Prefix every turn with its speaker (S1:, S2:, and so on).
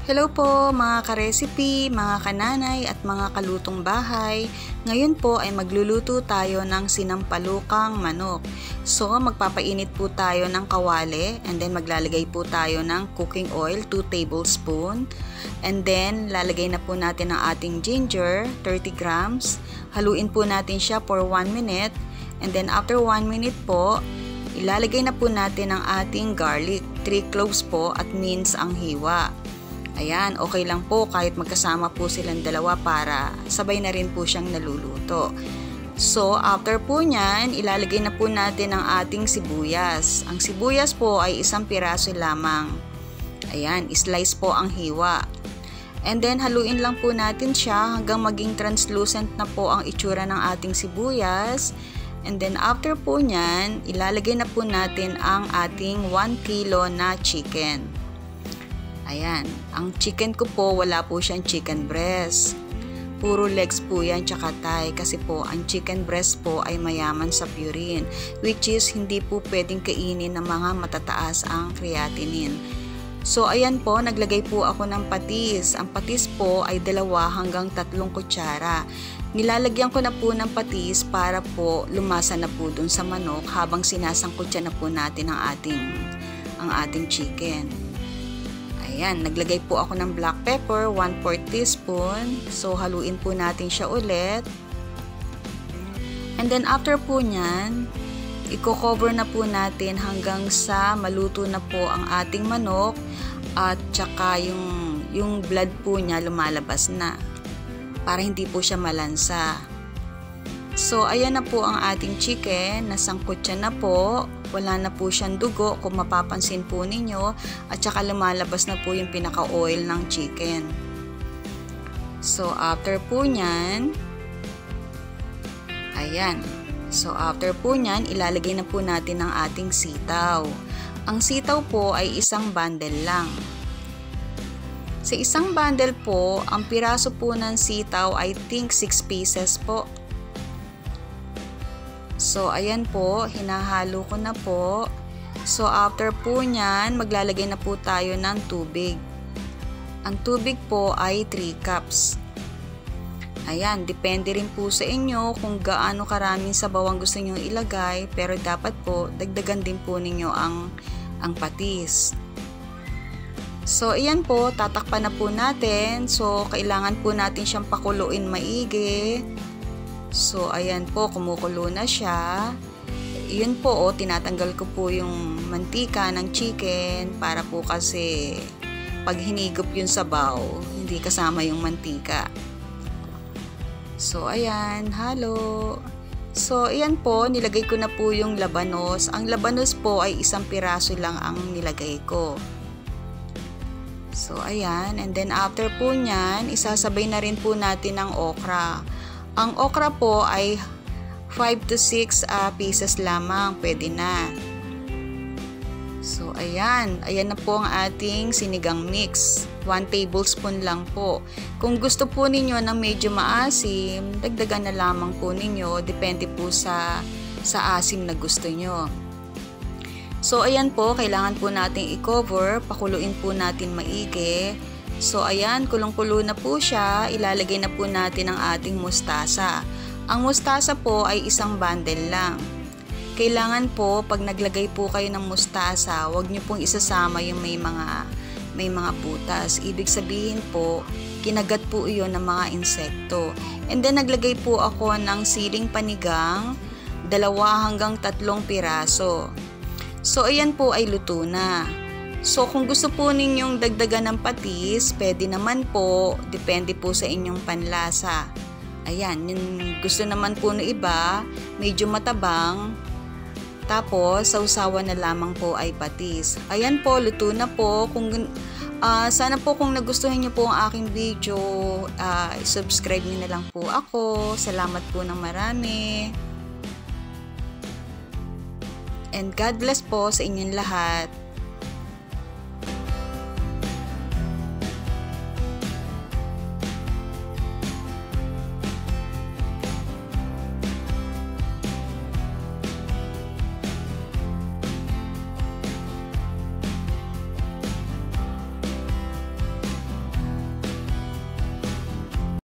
S1: Hello po mga ka-recipe, mga kananay at mga kalutong bahay. Ngayon po ay magluluto tayo ng sinampalukang manok. So magpapainit po tayo ng kawali and then maglalagay po tayo ng cooking oil 2 tablespoon. And then lalagay na po natin ang ating ginger 30 grams. Haluin po natin siya for 1 minute. And then after 1 minute po, ilalagay na po natin ang ating garlic. 3 cloves po at minced ang hiwa. Ayan, okay lang po kahit magkasama po silang dalawa para sabay na rin po siyang naluluto. So, after po nyan, ilalagay na po natin ang ating sibuyas. Ang sibuyas po ay 1 piraso lamang. Ayan, slice po ang hiwa. And then, haluin lang po natin siya hanggang maging translucent na po ang itsura ng ating sibuyas. And then, after po nyan, ilalagay na po natin ang ating 1 kilo na chicken. Ayan, ang chicken ko po wala po siyang chicken breast. Puro legs po yan tsaka thigh kasi po ang chicken breast po ay mayaman sa purine, which is hindi po pwedeng kainin ng mga matataas ang creatinine. So ayan po, naglagay po ako ng patis. Ang patis po ay 2 hanggang 3 kutsara. Nilalagyan ko na po ng patis para po lumasa na po dun sa manok habang sinasangkutsa na po natin ang ating chicken. Ayan, naglagay po ako ng black pepper, 1/4 teaspoon. So, haluin po natin siya ulit. And then, after po nyan, i-cover na po natin hanggang sa maluto na po ang ating manok at saka yung blood po niya lumalabas na para hindi po siya malansa. So, ayan na po ang ating chicken. Nasangkot siya na po. Wala na po siyang dugo kung mapapansin po ninyo. At saka lumalabas na po yung pinaka-oil ng chicken. So, after po nyan, ayan. So, after po nyan, ilalagay na po natin ang ating sitaw. Ang sitaw po ay 1 bundle lang. Sa 1 bundle po, ang piraso po ng sitaw I think 6 pieces po. So, ayan po, hinahalo ko na po. So, after po nyan, maglalagay na po tayo ng tubig. Ang tubig po ay 3 cups. Ayan, depende rin po sa inyo kung gaano karaming sabaw ang gusto nyo ilagay. Pero dapat po, dagdagan din po ninyo ang patis. So, ayan po, tatakpan na po natin. So, kailangan po natin siyang pakuluin maigi. So, ayan po, kumukulo na siya. Yun po, tinatanggal ko po yung mantika ng chicken para po kasi pag hinigop yung sabaw, hindi kasama yung mantika. So, ayan, halo. So, ayan po, nilagay ko na po yung labanos. Ang labanos po ay 1 piraso lang ang nilagay ko. So, ayan. And then, after po nyan, isasabay na rin po natin ang okra. Ang okra po ay 5 to 6 pieces lamang, pwede na. So, ayan. Ayan na po ang ating sinigang mix. 1 tablespoon lang po. Kung gusto po ninyo ng medyo maasim, dagdagan na lamang po ninyo. Depende po sa asim na gusto nyo. So, ayan po. Kailangan po natin i-cover. Pakuluin po natin maigi. So, ayan, kulong-kulo na po siya. Ilalagay na po natin ang ating mustasa. Ang mustasa po ay 1 bundle lang. Kailangan po, pag naglagay po kayo ng mustasa, huwag nyo pong isasama yung may mga butas. Ibig sabihin po, kinagat po iyon ng mga insekto. And then, naglagay po ako ng siling panigang, 2 hanggang 3 piraso. So, ayan po ay luto na. So, kung gusto po ninyong dagdagan ng patis, pwede naman po. Depende po sa inyong panlasa. Ayan, yung gusto naman po ng iba, medyo matabang. Tapos, sausawan na lamang po ay patis. Ayan po, luto na po. Sana po kung nagustuhan niyo po ang aking video, subscribe niyo na lang po ako. Salamat po ng marami. And God bless po sa inyong lahat.